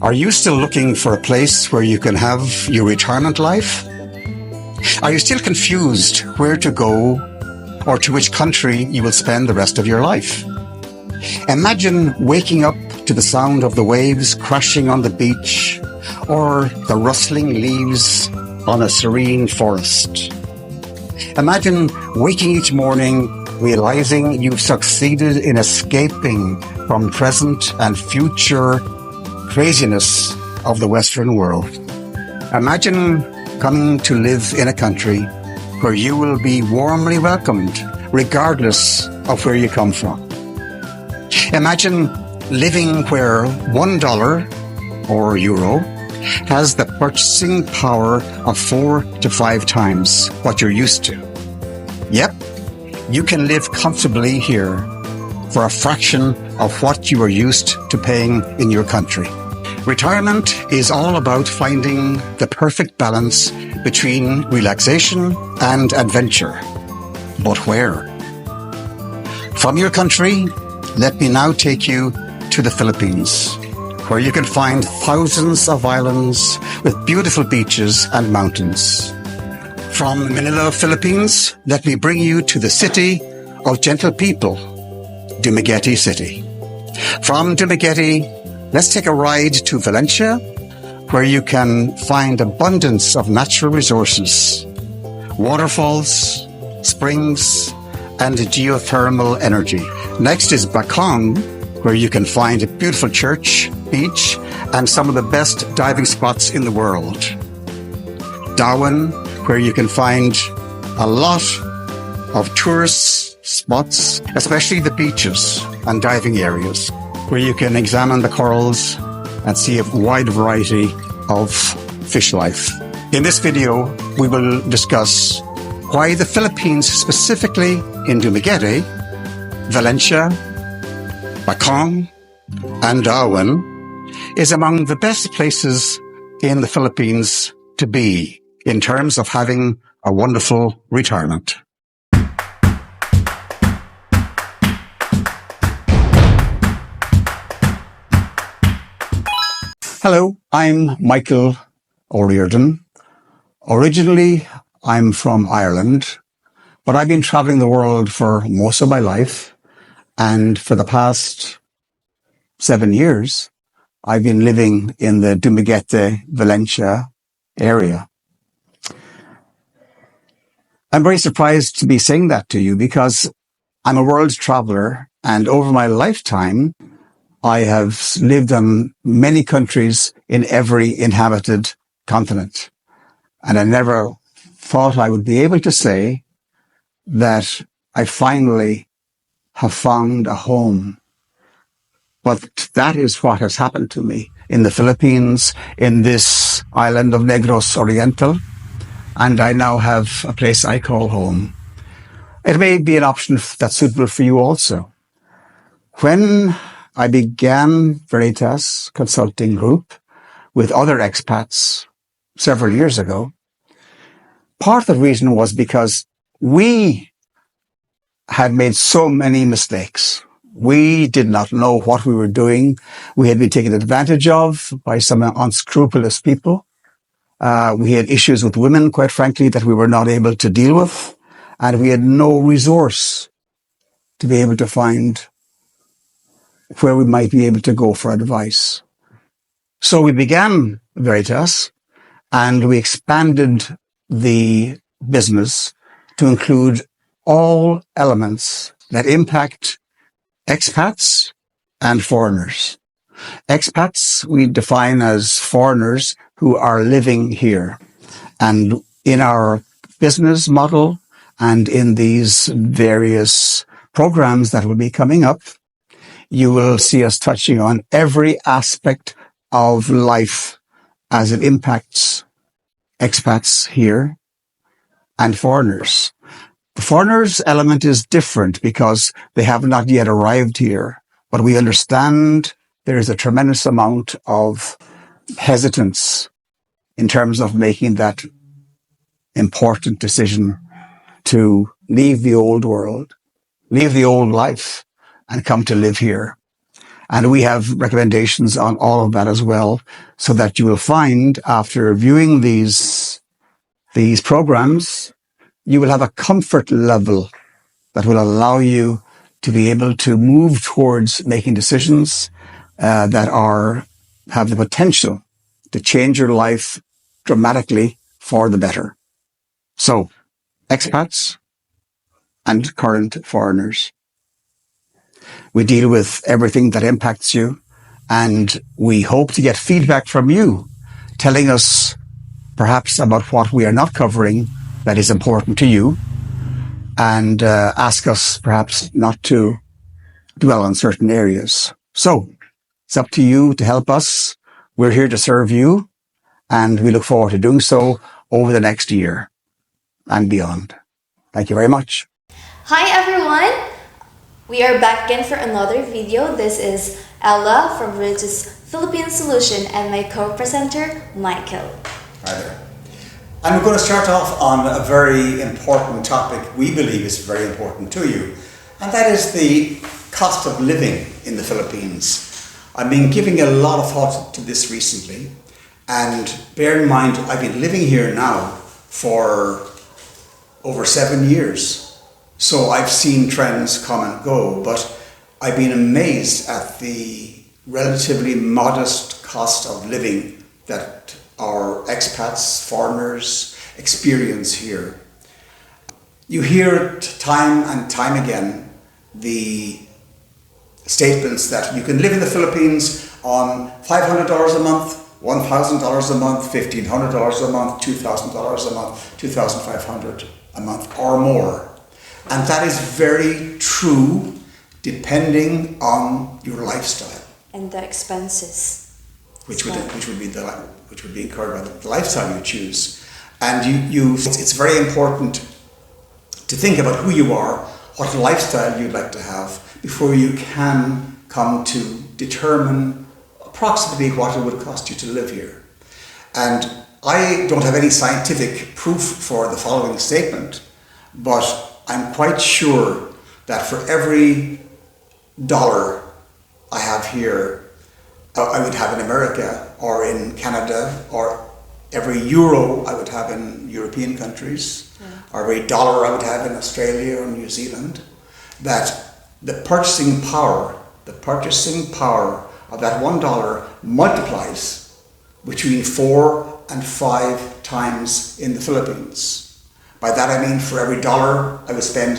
Are you still looking for a place where you can have your retirement life? Are you still confused where to go or to which country you will spend the rest of your life? Imagine waking up to the sound of the waves crashing on the beach or the rustling leaves on a serene forest. Imagine waking each morning realizing you've succeeded in escaping from present and future craziness of the Western world. Imagine coming to live in a country where you will be warmly welcomed regardless of where you come from. Imagine living where $1 or euro has the purchasing power of 4 to 5 times what you're used to. Yep, you can live comfortably here for a fraction of what you are used to paying in your country. Retirement is all about finding the perfect balance between relaxation and adventure. But where? From your country, let me now take you to the Philippines, where you can find thousands of islands with beautiful beaches and mountains. From Manila, Philippines, let me bring you to the city of gentle people, Dumaguete City. From Dumaguete, let's take a ride to Valencia, where you can find abundance of natural resources, waterfalls, springs, and geothermal energy. Next is Bacong, where you can find a beautiful church, beach, and some of the best diving spots in the world. Darwin, where you can find a lot of tourist spots, especially the beaches and diving areas, where you can examine the corals and see a wide variety of fish life. In this video, we will discuss why the Philippines, specifically in Dumaguete, Valencia, Bacong, and Darwin, is among the best places in the Philippines to be in terms of having a wonderful retirement. Hello, I'm Michael O'Riordan. Originally, I'm from Ireland, but I've been traveling the world for most of my life. And for the past 7 years, I've been living in the Dumaguete, Valencia area. I'm very surprised to be saying that to you because I'm a world traveler, and over my lifetime, I have lived in many countries in every inhabited continent. And I never thought I would be able to say that I finally have found a home. But that is what has happened to me in the Philippines, in this island of Negros Oriental. And I now have a place I call home. It may be an option that's suitable for you also. When I began Veritas Consulting Group with other expats several years ago, part of the reason was because we had made so many mistakes. We did not know what we were doing. We had been taken advantage of by some unscrupulous people. We had issues with women, quite frankly, that we were not able to deal with. And we had no resource to be able to find where we might be able to go for advice. So we began Veritas and we expanded the business to include all elements that impact expats and foreigners. Expats we define as foreigners who are living here. And in our business model and in these various programs that will be coming up, you will see us touching on every aspect of life as it impacts expats here and foreigners. The foreigners element is different because they have not yet arrived here, but we understand there is a tremendous amount of hesitance in terms of making that important decision to leave the old world, leave the old life, and come to live here. And we have recommendations on all of that as well, so that you will find after viewing these programs, you will have a comfort level that will allow you to be able to move towards making decisions that have the potential to change your life dramatically for the better. So, expats and current foreigners, we deal with everything that impacts you, and we hope to get feedback from you telling us perhaps about what we are not covering that is important to you, and ask us perhaps not to dwell on certain areas. So it's up to you to help us. We're here to serve you, and we look forward to doing so over the next year and beyond. Thank you very much. Hi everyone! We are back again for another video. This is Ella from Veritas Philippine Solutions and my co-presenter, Michael. Hi there. And we're going to start off on a very important topic we believe is very important to you, and that is the cost of living in the Philippines. I've been giving a lot of thought to this recently, and bear in mind I've been living here now for over 7 years. So I've seen trends come and go, but I've been amazed at the relatively modest cost of living that our expats, foreigners, experience here. You hear time and time again the statements that you can live in the Philippines on $500 a month, $1,000 a month, $1,500 a month, $2,000 a month, $2,500 a month or more. And that is very true depending on your lifestyle. And the expenses. Which would be incurred by the lifestyle you choose. And it's very important to think about who you are, what lifestyle you'd like to have, before you can come to determine approximately what it would cost you to live here. And I don't have any scientific proof for the following statement, but I'm quite sure that for every dollar I have here, I would have in America or in Canada, or every euro I would have in European countries, or every dollar I would have in Australia or New Zealand, that the purchasing power of that $1 multiplies between 4 and 5 times in the Philippines. By that I mean for every dollar I would spend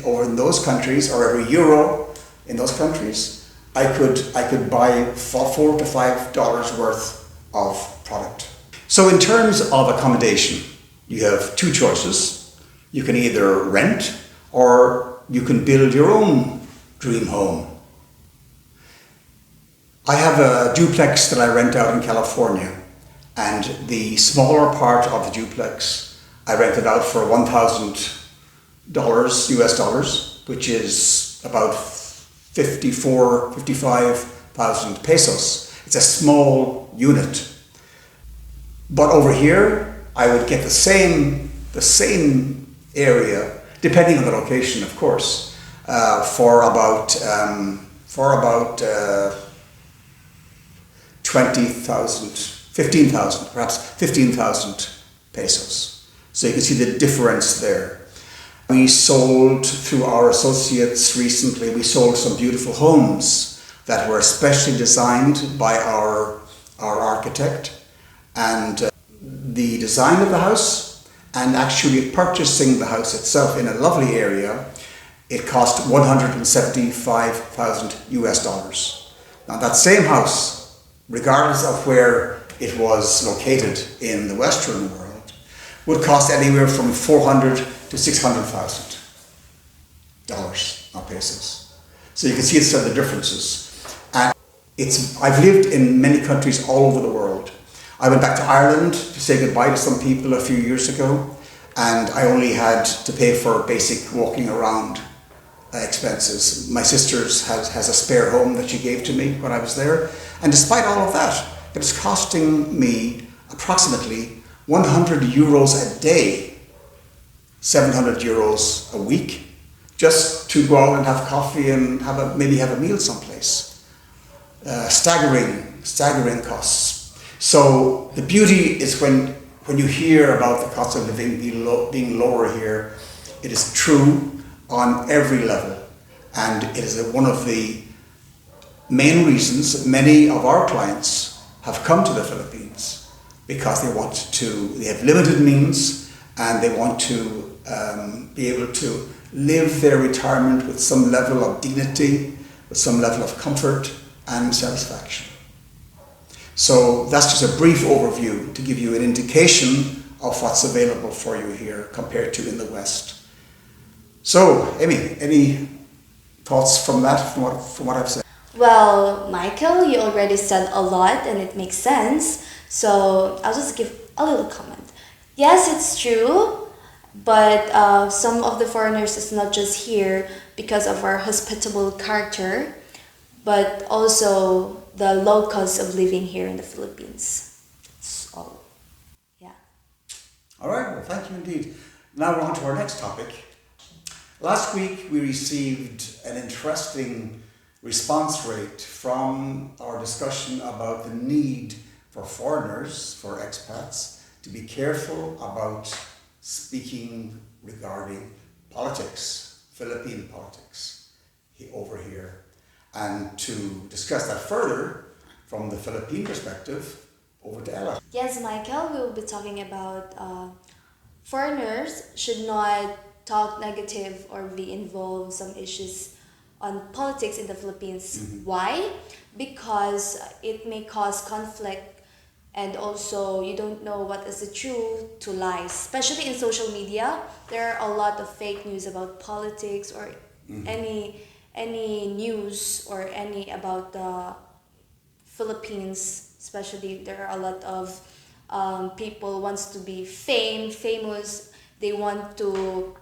over in those countries, or every euro in those countries, I could buy $4 to $5 worth of product. So in terms of accommodation, you have two choices. You can either rent, or you can build your own dream home. I have a duplex that I rent out in California, and the smaller part of the duplex I rented out for $1,000 US dollars, which is about 55,000 pesos. It's a small unit. But over here, I would get the same area, depending on the location, of course, for about 20,000, 15,000, perhaps 15,000 pesos. So you can see the difference there. We sold, through our associates recently, we sold some beautiful homes that were especially designed by our architect. And the design of the house and actually purchasing the house itself in a lovely area, it cost 175,000 US dollars. Now that same house, regardless of where it was located in the Western world, would cost anywhere from 400 to 600,000 dollars, not pesos. So you can see some of the differences. And I've lived in many countries all over the world. I went back to Ireland to say goodbye to some people a few years ago, and I only had to pay for basic walking around expenses. My sister's has a spare home that she gave to me when I was there, and despite all of that, it was costing me approximately 100 euros a day, 700 euros a week, just to go out and have coffee and maybe have a meal someplace. staggering costs. So the beauty is when you hear about the cost of living being lower here, it is true on every level, and it is one of the main reasons that many of our clients have come to the Philippines, because they have limited means and they want to be able to live their retirement with some level of dignity, with some level of comfort and satisfaction. So that's just a brief overview to give you an indication of what's available for you here compared to in the West. So, Amy, any thoughts from that, from what I've said? Well, Michael, you already said a lot and it makes sense. So I'll just give a little comment. Yes, it's true, but some of the foreigners is not just here because of our hospitable character, but also the low cost of living here in the Philippines. That's all. Yeah. All right, well, thank you indeed. Now we're on to our next topic. Last week we received an interesting response rate from our discussion about the need for foreigners, for expats, to be careful about speaking regarding politics, Philippine politics, over here. And to discuss that further from the Philippine perspective, over to Ella. Yes, Michael, we will be talking about foreigners should not talk negative or be involved some issues on politics in the Philippines. Mm-hmm. Why? Because it may cause conflict, and also you don't know what is the truth to lies. Especially in social media, there are a lot of fake news about politics or any news or any about the Philippines. Especially there are a lot of people wants to be famous. They want to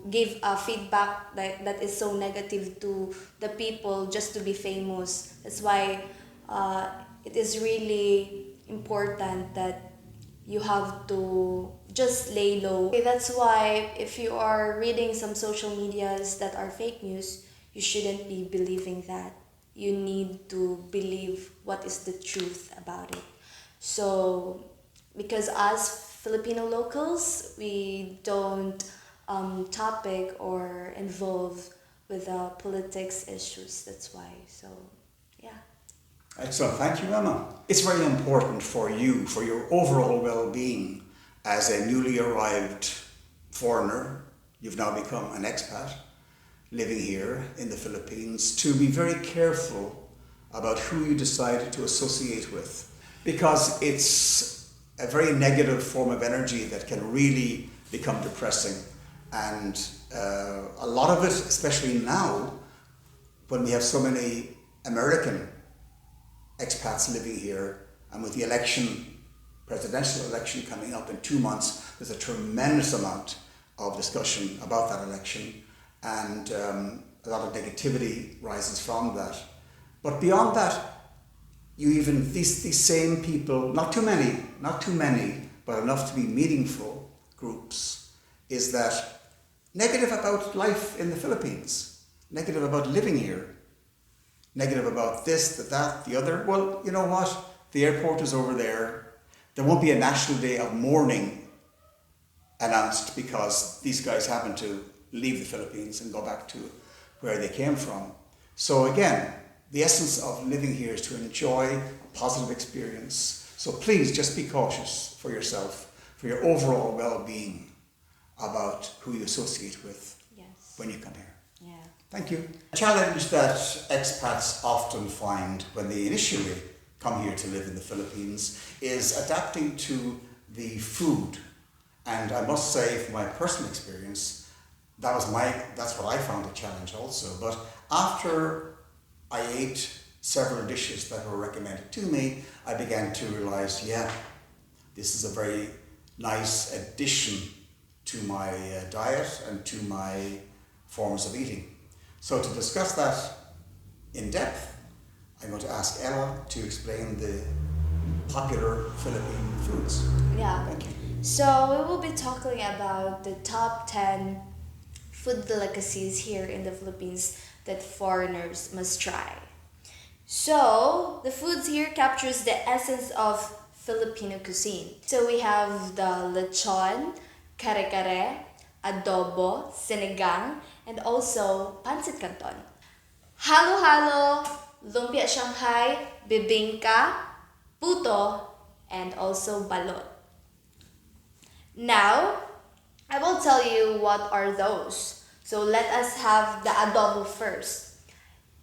give a feedback that is so negative to the people just to be famous. That's why it is really important that you have to just lay low. Okay, that's why if you are reading some social medias that are fake news, you shouldn't be believing that. You need to believe what is the truth about it. So, because as Filipino locals, we don't topic or involve with politics issues. That's why. So, yeah. Excellent. Thank you, Emma. It's very important for you, for your overall well-being as a newly arrived foreigner. You've now become an expat living here in the Philippines, to be very careful about who you decide to associate with, because it's a very negative form of energy that can really become depressing. And a lot of it, especially now, when we have so many American expats living here, and with the presidential election coming up in 2 months, there's a tremendous amount of discussion about that election, and a lot of negativity rises from that. But beyond that, these same people, not too many, but enough to be meaningful groups, is that negative about life in the Philippines, negative about living here, negative about this, that, the other. Well, you know what? The airport is over there. There won't be a national day of mourning announced because these guys happen to leave the Philippines and go back to where they came from. So again, the essence of living here is to enjoy a positive experience. So please just be cautious for yourself, for your overall well-being, about who you associate with when you come here. Yeah. Thank you. A challenge that expats often find when they initially come here to live in the Philippines is adapting to the food. And I must say, from my personal experience, that's what I found a challenge also. But after I ate several dishes that were recommended to me, I began to realize, this is a very nice addition to my diet and to my forms of eating. So to discuss that in depth, I'm going to ask Ella to explain the popular Philippine foods. Yeah. Thank you. So we will be talking about the top 10 food delicacies here in the Philippines that foreigners must try. So, the foods here captures the essence of Filipino cuisine. So we have the lechon, kare-kare, adobo, sinigang, and also pancit canton. Halo-halo, lumpia Shanghai, bibingka, puto, and also balot. Now, I will tell you what are those. So let us have the adobo first.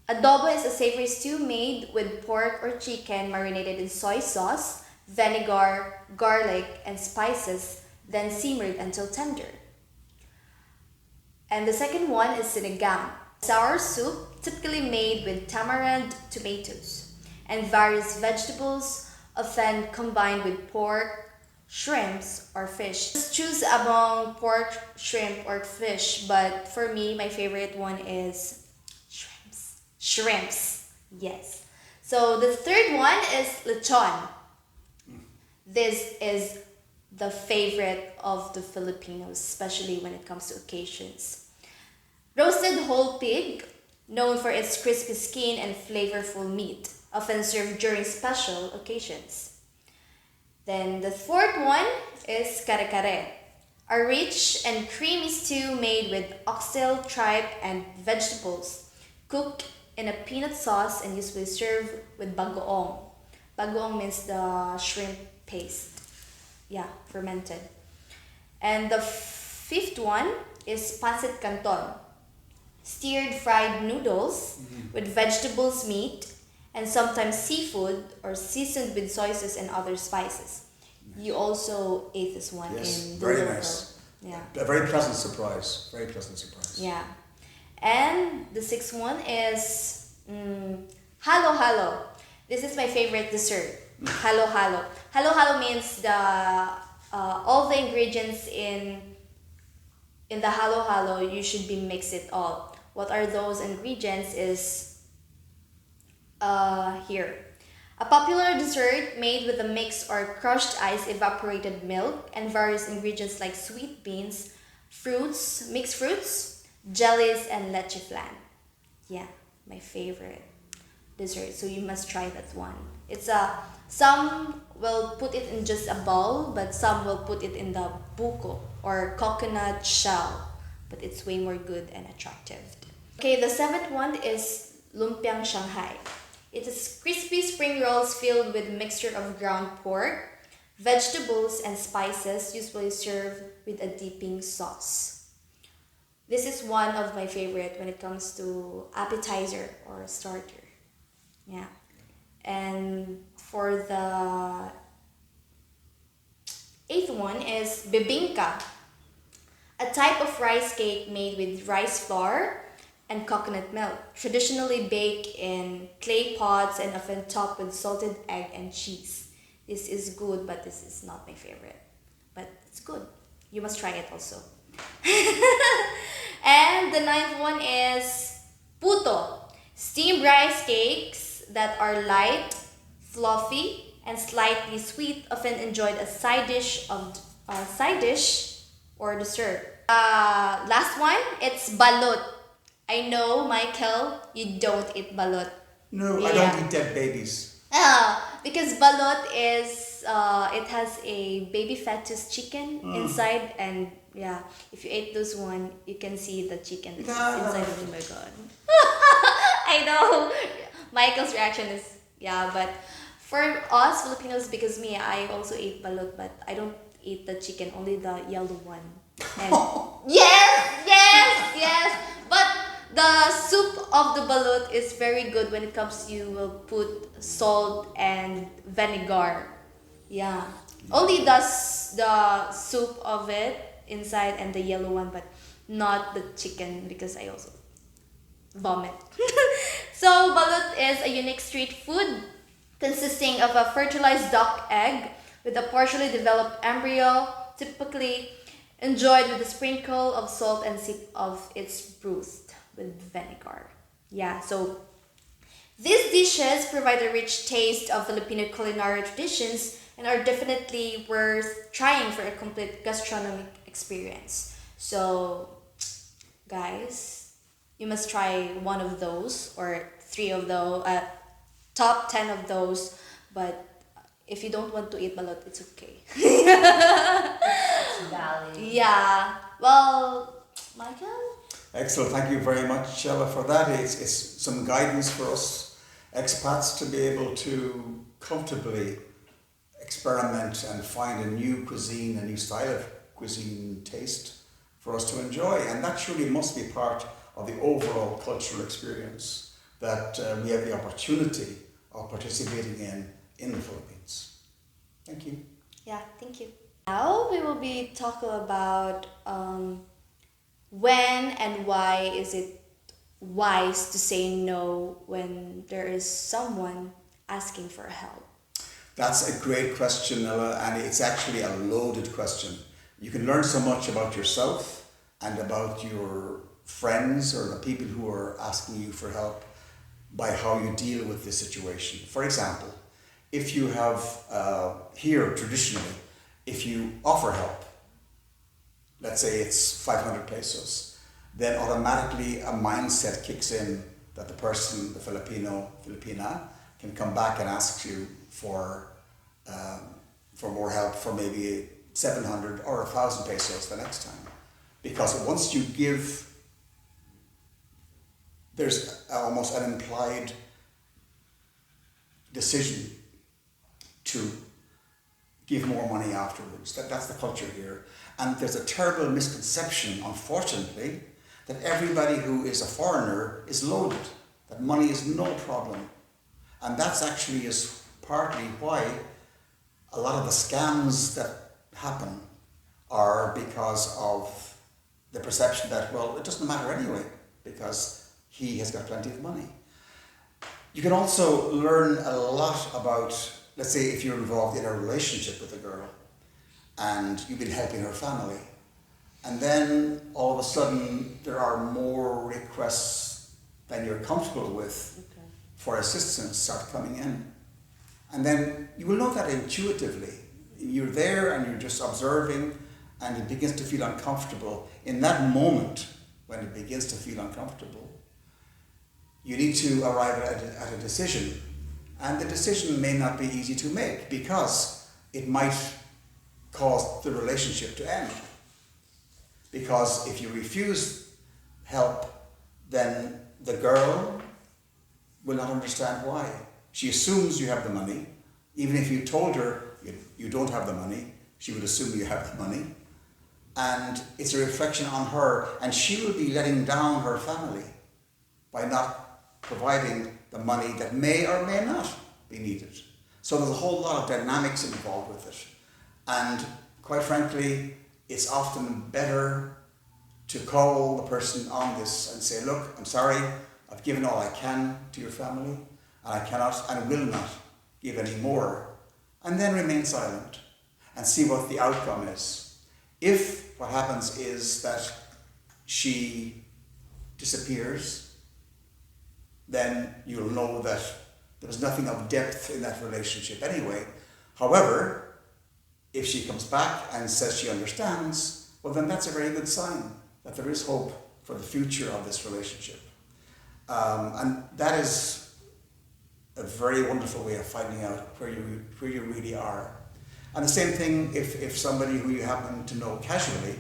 Adobo is a savory stew made with pork or chicken marinated in soy sauce, vinegar, garlic, and spices, then simmered until tender. And the second one is sinigang, sour soup typically made with tamarind, tomatoes, and various vegetables, often combined with pork, shrimps, or fish. Just choose among pork, shrimp, or fish, but for me, my favorite one is shrimps. Shrimps, yes. So the third one is lechon. This is the favorite of the Filipinos, especially when it comes to occasions. Roasted whole pig, known for its crispy skin and flavorful meat, often served during special occasions. Then the fourth one is kare-kare, a rich and creamy stew made with oxtail, tripe, and vegetables, cooked in a peanut sauce and usually served with bagoong. Bagoong means the shrimp paste. Yeah, fermented. And the fifth one is pancit canton, steered fried noodles with vegetables, meat, and sometimes seafood or seasoned with soy sauce and other spices. You also ate this one Yes, in the very local. nice. Yeah. A very pleasant surprise. Very pleasant surprise. Yeah. And the sixth one is halo halo. This is my favorite dessert. Halo halo. Halo halo means the all the ingredients in the halo halo, you should be mix it all. What are those ingredients is here. A popular dessert made with a mix or crushed ice, evaporated milk, and various ingredients like sweet beans, fruits, mixed fruits, jellies, and leche flan. Yeah, my favorite dessert. So you must try that one. It's some will put it in just a bowl, but some will put it in the buko or coconut shell. But it's way more good and attractive. Okay, the seventh one is lumpiang Shanghai. It is crispy spring rolls filled with a mixture of ground pork, vegetables, and spices, usually served with a dipping sauce. This is one of my favorite when it comes to appetizer or starter. Yeah. And for the eighth one is bibingka, a type of rice cake made with rice flour and coconut milk, traditionally baked in clay pots and often topped with salted egg and cheese. This is good, but this is not my favorite. But it's good. You must try it also. And the ninth one is puto, steamed rice cakes that are light, fluffy, and slightly sweet, often enjoyed as side dish or dessert. Last one, it's balot. I know, Michael, you don't eat balot. No, I don't eat dead babies. Because balot is, it has a baby fetus chicken inside, and yeah, if you ate those one, you can see the chicken that's inside of it. Oh my god. I know. Michael's reaction is, yeah, but for us Filipinos, because me, I also eat balot, but I don't eat the chicken, only the yellow one. And yes. But the soup of the balut is very good when it comes to, you will put salt and vinegar. Yeah. Only the soup of it inside and the yellow one, but not the chicken because I also vomit. So balut is a unique street food consisting of a fertilized duck egg with a partially developed embryo, typically enjoyed with a sprinkle of salt and sip of its broth with vinegar. Yeah, so these dishes provide a rich taste of Filipino culinary traditions and are definitely worth trying for a complete gastronomic experience. So, guys, you must try one of those or three of those, top 10 of those. But if you don't want to eat balot, it's okay. It's valid. Yeah. Well, Michael? Excellent. Thank you very much, Shella, for that. It's some guidance for us expats to be able to comfortably experiment and find a new cuisine, a new style of cuisine taste for us to enjoy. And that surely must be part of the overall cultural experience that we have the opportunity of participating in the Philippines. Thank you. Yeah, thank you. Now we will be talking about when and why is it wise to say no when there is someone asking for help. That's a great question, Ella, and it's actually a loaded question. You can learn so much about yourself and about your friends or the people who are asking you for help by how you deal with the situation. For example, if you have, here traditionally, if you offer help, let's say it's 500 pesos, then automatically a mindset kicks in that the person, the Filipina, can come back and ask you for more help for maybe 700 or 1,000 pesos the next time. Because once you give, there's almost an implied decision to give more money afterwards. That's the culture here. And there's a terrible misconception, unfortunately, that everybody who is a foreigner is loaded, that money is no problem. And that's actually is partly why a lot of the scams that happen are because of the perception that, well, it doesn't matter anyway, because he has got plenty of money. You can also learn a lot about, let's say if you're involved in a relationship with a girl and you've been helping her family, and then all of a sudden there are more requests than you're comfortable with for assistance start coming in. And then you will know that intuitively. You're there and you're just observing and it begins to feel uncomfortable. In that moment, when it begins to feel uncomfortable, you need to arrive at a decision. And the decision may not be easy to make because it might cause the relationship to end. Because if you refuse help, then the girl will not understand why. She assumes you have the money. Even if you told her you don't have the money, she would assume you have the money. And it's a reflection on her, and she will be letting down her family by not providing the money that may or may not be needed. So there's a whole lot of dynamics involved with it. And quite frankly, it's often better to call the person on this and say, look, I'm sorry, I've given all I can to your family, and I cannot and will not give any more. And then remain silent and see what the outcome is. If what happens is that she disappears, then you'll know that there was nothing of depth in that relationship anyway. However, if she comes back and says she understands, well then that's a very good sign that there is hope for the future of this relationship. And that is a very wonderful way of finding out where you really are. And the same thing if somebody who you happen to know casually,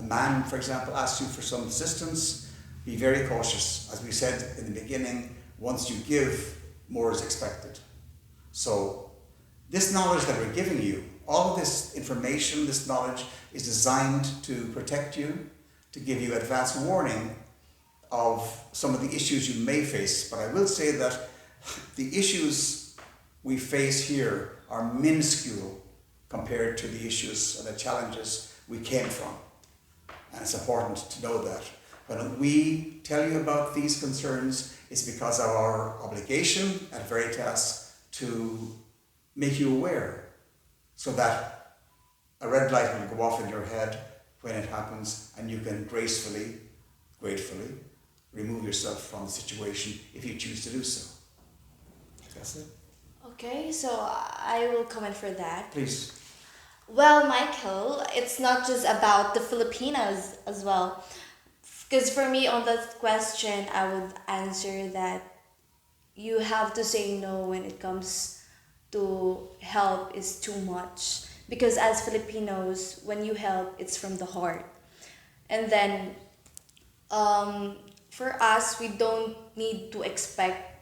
a man, for example, asks you for some assistance, be very cautious. As we said in the beginning, once you give, more is expected. So this knowledge that we're giving you, all of this information, this knowledge is designed to protect you, to give you advance warning of some of the issues you may face. But I will say that the issues we face here are minuscule compared to the issues and the challenges we came from. And it's important to know that. When we tell you about these concerns, it's because of our obligation at Veritas to make you aware so that a red light will go off in your head when it happens and you can gracefully, gratefully remove yourself from the situation if you choose to do so. That's it. Okay, so I will comment for that. Please. Well, Michael, it's not just about the Filipinos as well. Because for me, on that question, I would answer that you have to say no when it comes to help is too much. Because as Filipinos, when you help, it's from the heart. And then for us, we don't need to expect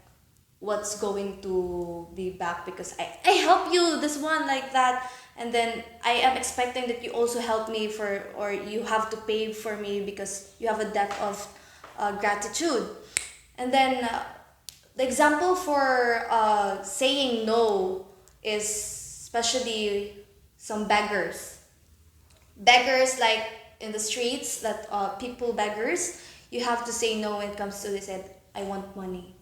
what's going to be back because I help you this one like that, and then I am expecting that you also help me for, or you have to pay for me because you have a debt of gratitude. And then the example for saying no is especially some beggars like in the streets, that people beggars, you have to say no when it comes to, they said, I want money,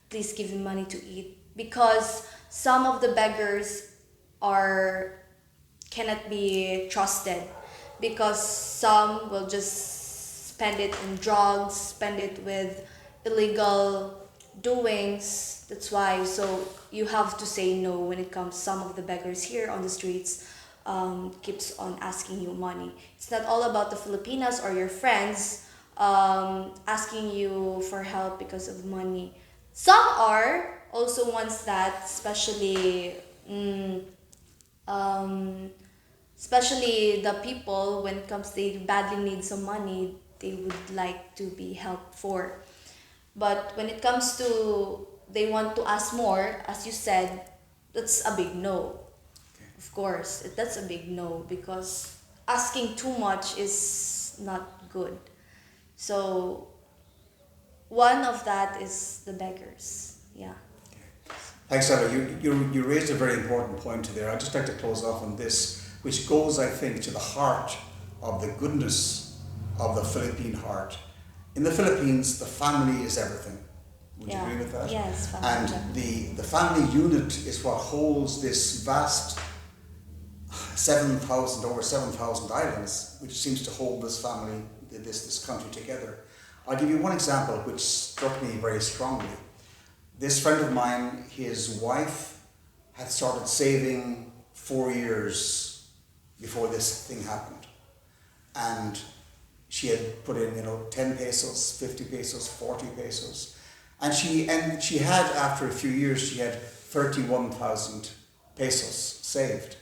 please give me money to eat, because some of the beggars are cannot be trusted, because some will just spend it in drugs, spend it with illegal doings. That's why, so you have to say no when it comes, some of the beggars here on the streets keeps on asking you money. It's not all about the Filipinas or your friends asking you for help because of money. Some are also ones that, um, especially the people, when it comes, they badly need some money, they would like to be helped for. But when it comes to they want to ask more, as you said, that's a big no. Of course, that's a big no, because asking too much is not good. So one of that is the beggars. Yeah. Thanks, Ella. You raised a very important point there. I'd just like to close off on this, which goes, I think, to the heart of the goodness of the Philippine heart. In the Philippines, the family is everything. Would you agree with that? Yes, family. And the family unit is what holds this vast 7,000, over 7,000 islands, which seems to hold this family, this country together. I'll give you one example which struck me very strongly. This friend of mine, his wife had started saving 4 years before this thing happened. And she had put in, 10 pesos, 50 pesos, 40 pesos. And she had, after a few years, she had 31,000 pesos saved.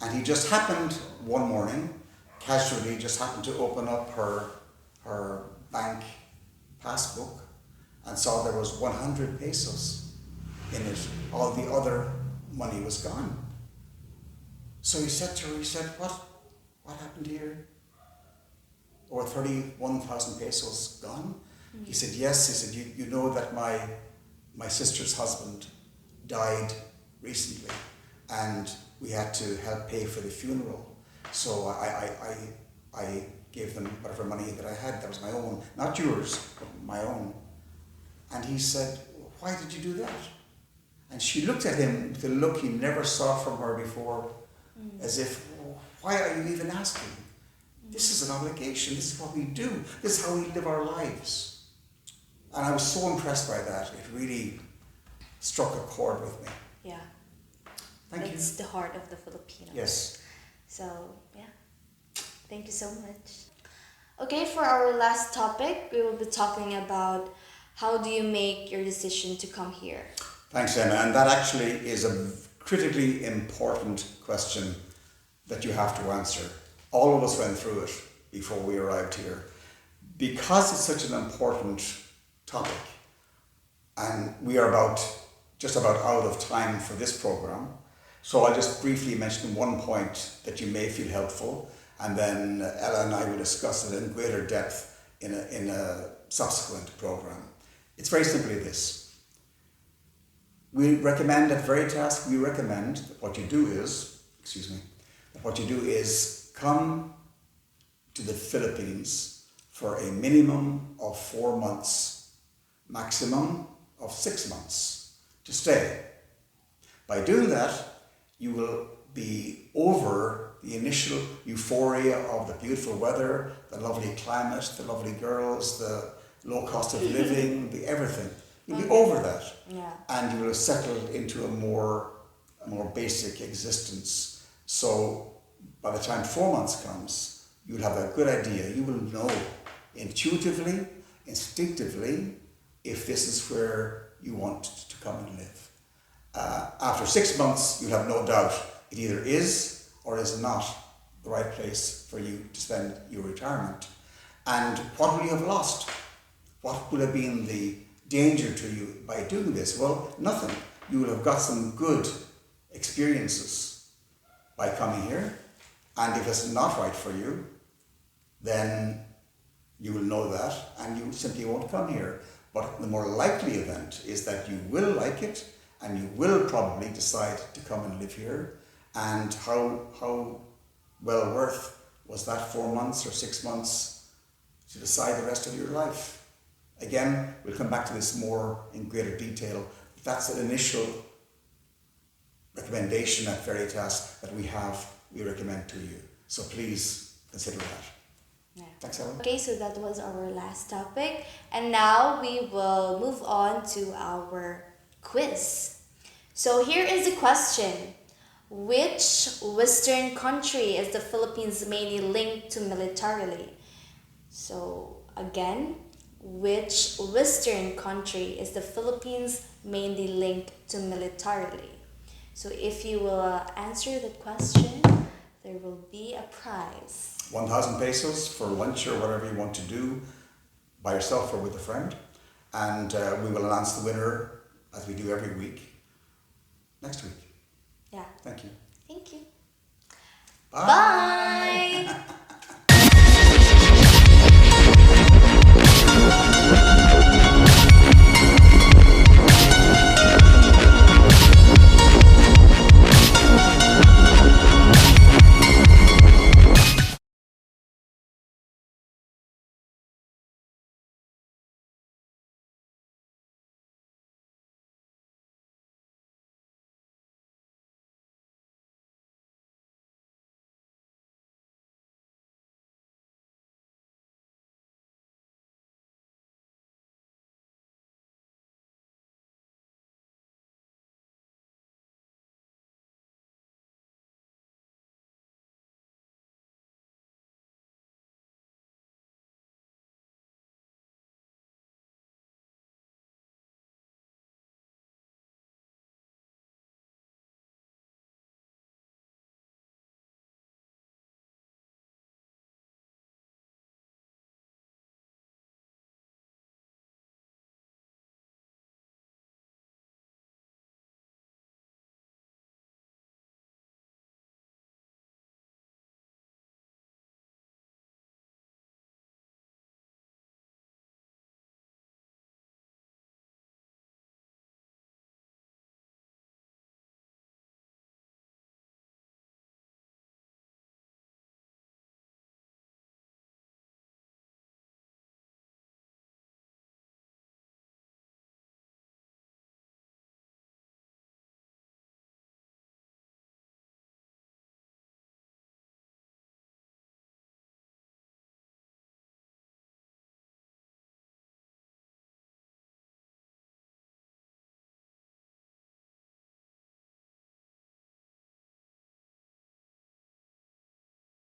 And he just happened one morning, casually just happened to open up her bank passbook and saw there was 100 pesos in it. All the other money was gone. So he said to her, what happened here? Or 31,000 pesos gone? Mm-hmm. He said, yes. He said, you know that my sister's husband died recently, and we had to help pay for the funeral. So I gave them whatever money that I had. That was my own, not yours, but my own. And he said, why did you do that? And she looked at him with a look he never saw from her before, as if, why are you even asking? This is an obligation. This is what we do. This is how we live our lives. And I was so impressed by that. It really struck a chord with me. Yeah. Thank you. It's the heart of the Filipinos. Yes. So, yeah. Thank you so much. Okay, for our last topic, we will be talking about how do you make your decision to come here? Thanks, Emma. And that actually is a critically important question that you have to answer. All of us went through it before we arrived here. Because it's such an important topic, and we are just about out of time for this program, so I'll just briefly mention one point that you may feel helpful, and then Ella and I will discuss it in greater depth in a subsequent program. It's very simply this. We recommend at Veritas, that what you do is come to the Philippines for a minimum of 4 months, maximum of 6 months to stay. By doing that, you will be over the initial euphoria of the beautiful weather, the lovely climate, the lovely girls, the low cost of living, the everything. You'll be over that. Yeah. And you will have settled into a more basic existence. So by the time 4 months comes, you'll have a good idea. You will know intuitively, instinctively, if this is where you want to come and live. After 6 months, you'll have no doubt it either is or is not the right place for you to spend your retirement. And what will you have lost? What will have been the danger to you by doing this? Well, nothing. You will have got some good experiences by coming here. And if it's not right for you, then you will know that and you simply won't come here. But the more likely event is that you will like it and you will probably decide to come and live here. And how well worth was that 4 months or 6 months to decide the rest of your life? Again, we'll come back to this more in greater detail. That's an initial recommendation at Veritas that we recommend to you. So please consider that. Yeah. Thanks, Ellen. Okay, so that was our last topic. And now we will move on to our quiz. So here is the question. Which Western country is the Philippines mainly linked to militarily? So again, which Western country is the Philippines mainly linked to militarily? So if you will answer the question, there will be a prize. 1,000 pesos for lunch or whatever you want to do by yourself or with a friend. And we will announce the winner, as we do every week, next week. Yeah. Thank you. Thank you. Bye. Bye.